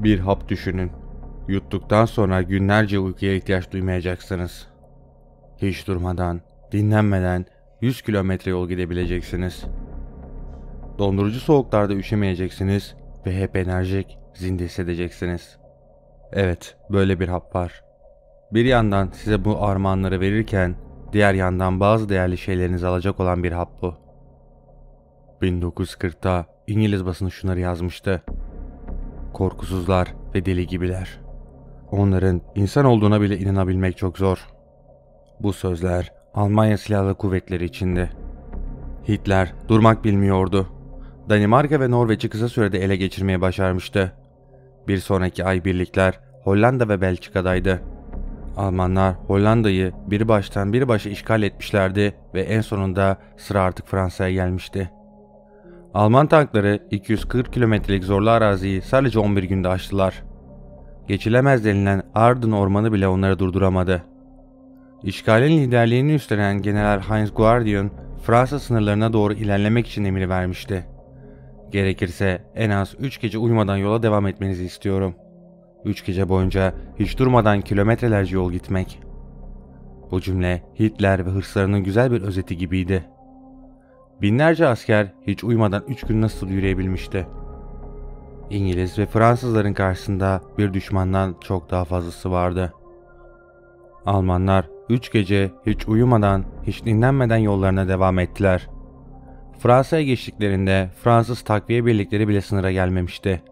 Bir hap düşünün. Yuttuktan sonra günlerce uykuya ihtiyaç duymayacaksınız. Hiç durmadan, dinlenmeden 100 kilometre yol gidebileceksiniz. Dondurucu soğuklarda üşümeyeceksiniz ve hep enerjik, zinde hissedeceksiniz. Evet, böyle bir hap var. Bir yandan size bu armağanları verirken, diğer yandan bazı değerli şeylerinizi alacak olan bir hap bu. 1940'ta İngiliz basını şunları yazmıştı. Korkusuzlar ve deli gibiler. Onların insan olduğuna bile inanabilmek çok zor. Bu sözler Almanya Silahlı Kuvvetleri içindi. Hitler durmak bilmiyordu. Danimarka ve Norveç'i kısa sürede ele geçirmeye başarmıştı. Bir sonraki ay birlikler Hollanda ve Belçika'daydı. Almanlar Hollanda'yı bir baştan bir başa işgal etmişlerdi ve en sonunda sıra artık Fransa'ya gelmişti. Alman tankları 240 kilometrelik zorlu araziyi sadece 11 günde aştılar. Geçilemez denilen Ardennes ormanı bile onları durduramadı. İşgalin liderliğini üstlenen General Heinz Guderian, Fransa sınırlarına doğru ilerlemek için emir vermişti. Gerekirse en az 3 gece uyumadan yola devam etmenizi istiyorum. 3 gece boyunca hiç durmadan kilometrelerce yol gitmek. Bu cümle Hitler ve hırslarının güzel bir özeti gibiydi. Binlerce asker hiç uyumadan 3 gün nasıl yürüyebilmişti? İngiliz ve Fransızların karşısında bir düşmandan çok daha fazlası vardı. Almanlar 3 gece hiç uyumadan, hiç dinlenmeden yollarına devam ettiler. Fransa'ya geçtiklerinde Fransız takviye birlikleri bile sınıra gelmemişti.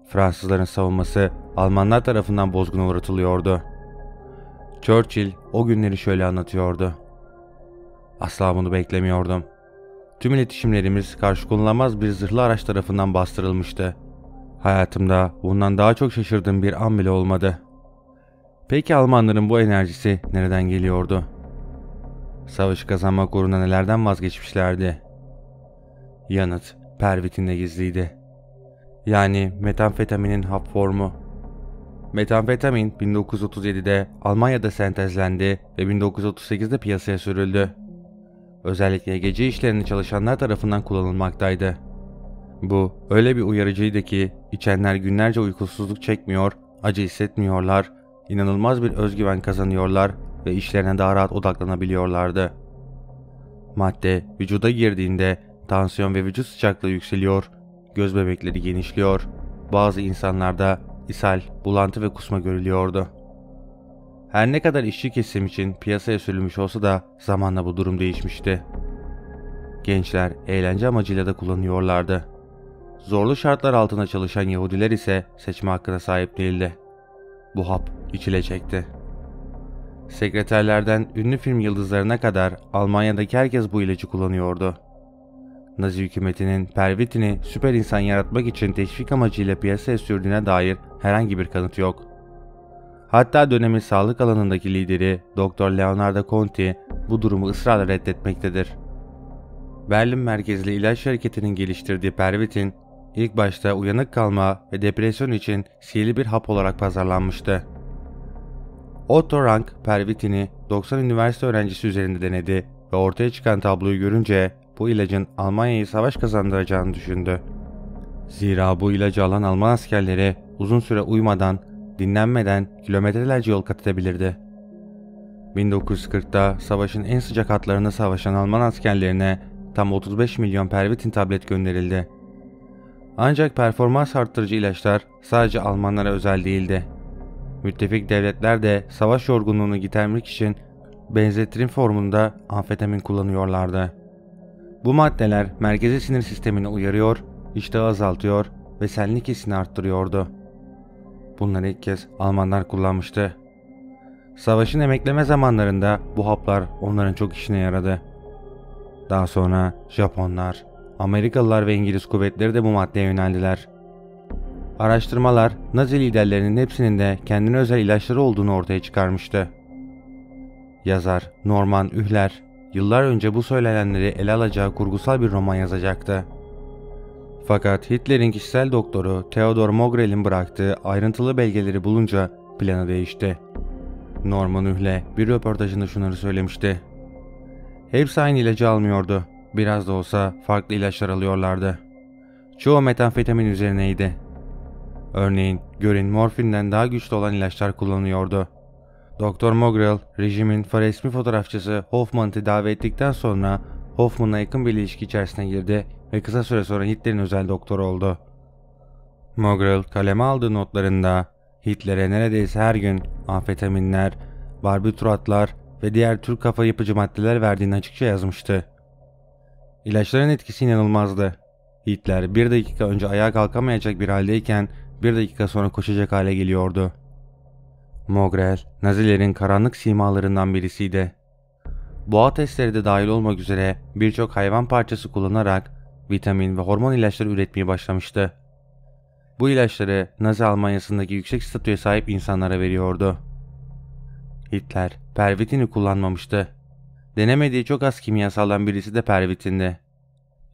Fransızların savunması Almanlar tarafından bozguna uğratılıyordu. Churchill o günleri şöyle anlatıyordu. Asla bunu beklemiyordum. Tüm iletişimlerimiz karşı konulamaz bir zırhlı araç tarafından bastırılmıştı. Hayatımda bundan daha çok şaşırdığım bir an bile olmadı. Peki Almanların bu enerjisi nereden geliyordu? Savaşı kazanmak uğruna nelerden vazgeçmişlerdi? Yanıt pervitinde gizliydi. Yani metamfetaminin hap formu. Metamfetamin 1937'de Almanya'da sentezlendi ve 1938'de piyasaya sürüldü. Özellikle gece işlerinde çalışanlar tarafından kullanılmaktaydı. Bu öyle bir uyarıcıydı ki içenler günlerce uykusuzluk çekmiyor, acı hissetmiyorlar, inanılmaz bir özgüven kazanıyorlar ve işlerine daha rahat odaklanabiliyorlardı. Madde vücuda girdiğinde tansiyon ve vücut sıcaklığı yükseliyor, göz bebekleri genişliyor, bazı insanlarda ishal, bulantı ve kusma görülüyordu. Her ne kadar işçi kesim için piyasaya sürülmüş olsa da zamanla bu durum değişmişti. Gençler eğlence amacıyla da kullanıyorlardı. Zorlu şartlar altında çalışan Yahudiler ise seçme hakkına sahip değildi. Bu hap içilecekti. Sekreterlerden ünlü film yıldızlarına kadar Almanya'daki herkes bu ilacı kullanıyordu. Nazi hükümetinin pervitini süper insan yaratmak için teşvik amacıyla piyasaya sürdüğüne dair herhangi bir kanıt yok. Hatta dönemin sağlık alanındaki lideri Dr. Leonardo Conti bu durumu ısrarla reddetmektedir. Berlin merkezli ilaç şirketinin geliştirdiği pervitin ilk başta uyanık kalma ve depresyon için sihirli bir hap olarak pazarlanmıştı. Otto Rank pervitini 90 üniversite öğrencisi üzerinde denedi ve ortaya çıkan tabloyu görünce bu ilacın Almanya'yı savaş kazandıracağını düşündü. Zira bu ilacı alan Alman askerleri uzun süre uyumadan, dinlenmeden kilometrelerce yol kat edebilirdi. 1940'ta savaşın en sıcak hatlarında savaşan Alman askerlerine tam 35 milyon pervitin tablet gönderildi. Ancak performans arttırıcı ilaçlar sadece Almanlara özel değildi. Müttefik devletler de savaş yorgunluğunu gidermek için benzetrin formunda amfetamin kullanıyorlardı. Bu maddeler merkezi sinir sistemini uyarıyor, iştahı azaltıyor ve senlik hissini arttırıyordu. Bunları ilk kez Almanlar kullanmıştı. Savaşın emekleme zamanlarında bu haplar onların çok işine yaradı. Daha sonra Japonlar, Amerikalılar ve İngiliz kuvvetleri de bu maddeye yöneldiler. Araştırmalar Nazi liderlerinin hepsinin de kendine özel ilaçları olduğunu ortaya çıkarmıştı. Yazar Norman Ühler yıllar önce bu söylenenleri ele alacağı kurgusal bir roman yazacaktı. Fakat Hitler'in kişisel doktoru Theodor Mogrel'in bıraktığı ayrıntılı belgeleri bulunca planı değişti. Norman Ühle bir röportajında şunları söylemişti. Hepsi aynı ilacı almıyordu. Biraz da olsa farklı ilaçlar alıyorlardı. Çoğu metamfetamin üzerineydi. Örneğin Göring morfinden daha güçlü olan ilaçlar kullanıyordu. Doktor Mogrel, rejimin resmi fotoğrafçısı Hoffman'ı tedavi ettikten sonra Hoffman'la yakın bir ilişki içerisine girdi ve kısa süre sonra Hitler'in özel doktoru oldu. Mogrel kaleme aldığı notlarında Hitler'e neredeyse her gün amfetaminler, barbituratlar ve diğer tür kafa yapıcı maddeler verdiğini açıkça yazmıştı. İlaçların etkisi inanılmazdı. Hitler bir dakika önce ayağa kalkamayacak bir haldeyken bir dakika sonra koşacak hale geliyordu. Mogrel, Nazilerin karanlık simalarından birisiydi. Boğa testleri de dahil olmak üzere birçok hayvan parçası kullanarak vitamin ve hormon ilaçları üretmeye başlamıştı. Bu ilaçları Nazi Almanyası'ndaki yüksek statüye sahip insanlara veriyordu. Hitler, pervitini kullanmamıştı. Denemediği çok az kimyasaldan birisi de pervitindi.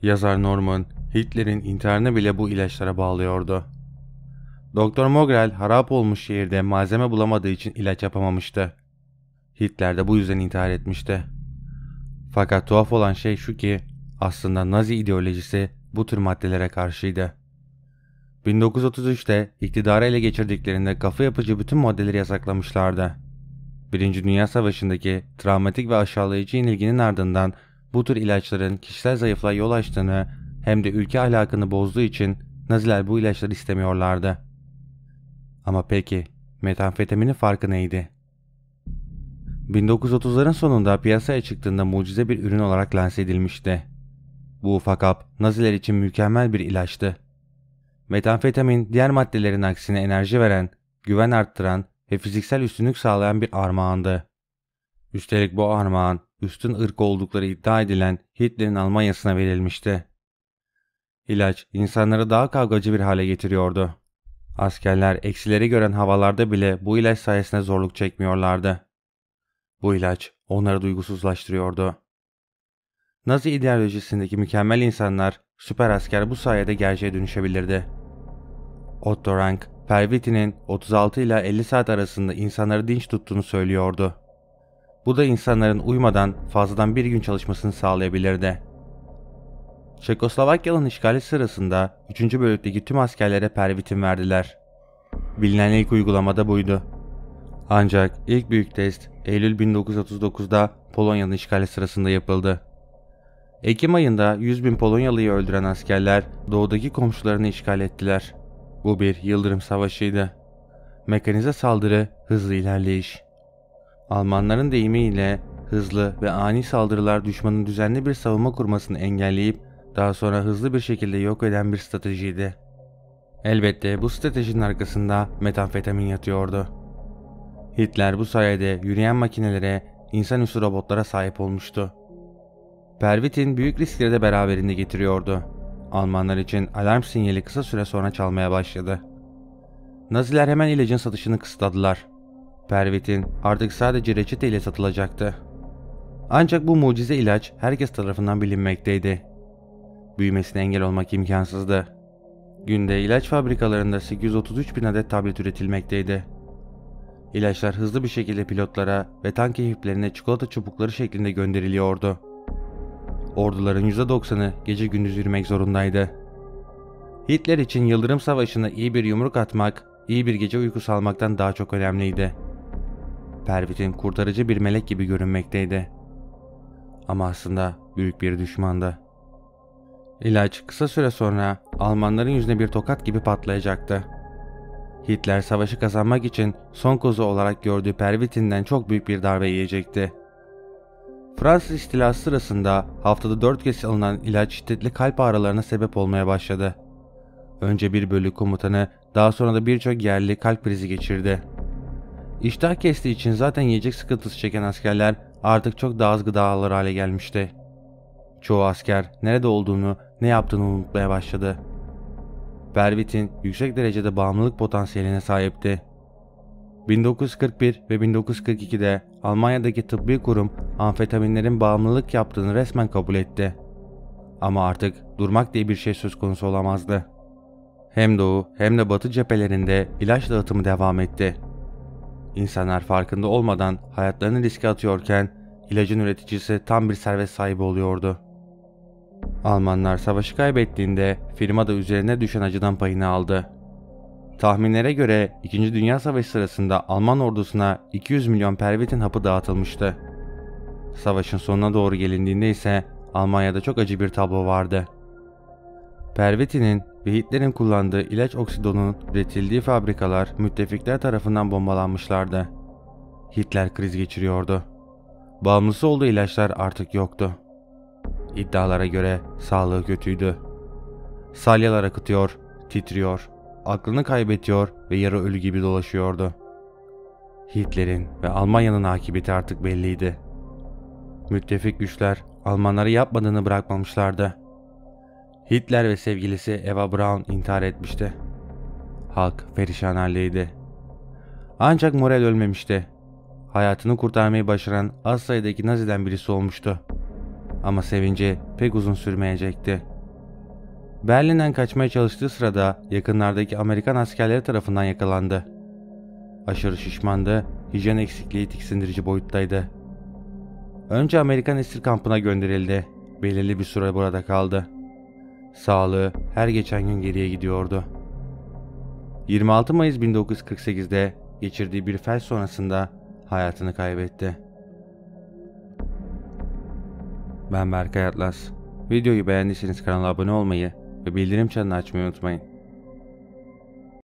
Yazar Norman, Hitler'in intiharını bile bu ilaçlara bağlıyordu. Doktor Mogrel harap olmuş şehirde malzeme bulamadığı için ilaç yapamamıştı. Hitler de bu yüzden intihar etmişti. Fakat tuhaf olan şey şu ki aslında Nazi ideolojisi bu tür maddelere karşıydı. 1933'te iktidarı ele geçirdiklerinde kafa yapıcı bütün maddeleri yasaklamışlardı. Birinci Dünya Savaşı'ndaki travmatik ve aşağılayıcı yenilginin ardından bu tür ilaçların kişisel zayıflığa yol açtığını hem de ülke ahlakını bozduğu için Naziler bu ilaçları istemiyorlardı. Ama peki metamfetaminin farkı neydi? 1930'ların sonunda piyasaya çıktığında mucize bir ürün olarak lanse edilmişti. Bu ufak hap Naziler için mükemmel bir ilaçtı. Metamfetamin diğer maddelerin aksine enerji veren, güven arttıran ve fiziksel üstünlük sağlayan bir armağandı. Üstelik bu armağan üstün ırk oldukları iddia edilen Hitler'in Almanya'sına verilmişti. İlaç insanları daha kavgacı bir hale getiriyordu. Askerler eksileri gören havalarda bile bu ilaç sayesinde zorluk çekmiyorlardı. Bu ilaç onları duygusuzlaştırıyordu. Nazi ideolojisindeki mükemmel insanlar, süper asker bu sayede gerçeğe dönüşebilirdi. Otto Rank, pervitinin 36 ila 50 saat arasında insanları dinç tuttuğunu söylüyordu. Bu da insanların uyumadan fazladan bir gün çalışmasını sağlayabilirdi. Çekoslovakya'nın işgali sırasında 3. bölükteki tüm askerlere pervitin verdiler. Bilinen ilk uygulamada buydu. Ancak ilk büyük test Eylül 1939'da Polonya'nın işgali sırasında yapıldı. Ekim ayında 100.000 Polonyalı'yı öldüren askerler doğudaki komşularını işgal ettiler. Bu bir yıldırım savaşıydı. Mekanize saldırı, hızlı ilerleyiş. Almanların deyimiyle hızlı ve ani saldırılar düşmanın düzenli bir savunma kurmasını engelleyip daha sonra hızlı bir şekilde yok eden bir stratejiydi. Elbette bu stratejinin arkasında metamfetamin yatıyordu. Hitler bu sayede yürüyen makinelere, insanüstü robotlara sahip olmuştu. Pervitin büyük riskleri de beraberinde getiriyordu. Almanlar için alarm sinyali kısa süre sonra çalmaya başladı. Naziler hemen ilacın satışını kısıtladılar. Pervitin artık sadece reçeteyle satılacaktı. Ancak bu mucize ilaç herkes tarafından bilinmekteydi. Büyümesine engel olmak imkansızdı. Günde ilaç fabrikalarında 833.000 adet tablet üretilmekteydi. İlaçlar hızlı bir şekilde pilotlara ve tank ekiplerine çikolata çubukları şeklinde gönderiliyordu. Orduların %90'ı gece gündüz yürümek zorundaydı. Hitler için Yıldırım Savaşı'na iyi bir yumruk atmak, iyi bir gece uykusu almaktan daha çok önemliydi. Pervitin kurtarıcı bir melek gibi görünmekteydi. Ama aslında büyük bir düşmandı. İlaç kısa süre sonra Almanların yüzüne bir tokat gibi patlayacaktı. Hitler savaşı kazanmak için son kozu olarak gördüğü pervitinden çok büyük bir darbe yiyecekti. Fransız istilası sırasında haftada 4 kez alınan ilaç şiddetli kalp ağrılarına sebep olmaya başladı. Önce bir bölük komutanı, daha sonra da birçok yerli kalp krizi geçirdi. İştah kestiği için zaten yiyecek sıkıntısı çeken askerler artık çok daha az gıda alır hale gelmişti. Çoğu asker nerede olduğunu, ne yaptığını unutmaya başladı. Pervitin yüksek derecede bağımlılık potansiyeline sahipti. 1941 ve 1942'de Almanya'daki tıbbi kurum amfetaminlerin bağımlılık yaptığını resmen kabul etti. Ama artık durmak diye bir şey söz konusu olamazdı. Hem doğu hem de batı cephelerinde ilaç dağıtımı devam etti. İnsanlar farkında olmadan hayatlarını riske atıyorken ilacın üreticisi tam bir servet sahibi oluyordu. Almanlar savaşı kaybettiğinde firma da üzerine düşen acıdan payını aldı. Tahminlere göre 2. Dünya Savaşı sırasında Alman ordusuna 200 milyon pervitin hapı dağıtılmıştı. Savaşın sonuna doğru gelindiğinde ise Almanya'da çok acı bir tablo vardı. Pervitinin ve Hitler'in kullandığı ilaç oksidonun üretildiği fabrikalar müttefikler tarafından bombalanmışlardı. Hitler kriz geçiriyordu. Bağımlısı olduğu ilaçlar artık yoktu. İddialara göre sağlığı kötüydü. Salyalar akıtıyor, titriyor, aklını kaybediyor ve yarı ölü gibi dolaşıyordu. Hitler'in ve Almanya'nın akıbeti artık belliydi. Müttefik güçler Almanları yapmadığını bırakmamışlardı. Hitler ve sevgilisi Eva Braun intihar etmişti. Halk perişan haldeydi. Ancak Morel ölmemişti. Hayatını kurtarmayı başaran az sayıdaki Nazi'den birisi olmuştu. Ama sevinci pek uzun sürmeyecekti. Berlin'den kaçmaya çalıştığı sırada yakınlardaki Amerikan askerleri tarafından yakalandı. Aşırı şişmandı, hijyen eksikliği tiksindirici boyuttaydı. Önce Amerikan esir kampına gönderildi. Belirli bir süre burada kaldı. Sağlığı her geçen gün geriye gidiyordu. 26 Mayıs 1948'de geçirdiği bir felç sonrasında hayatını kaybetti. Ben Berkay Atlas. Videoyu beğendiyseniz kanala abone olmayı ve bildirim çanını açmayı unutmayın.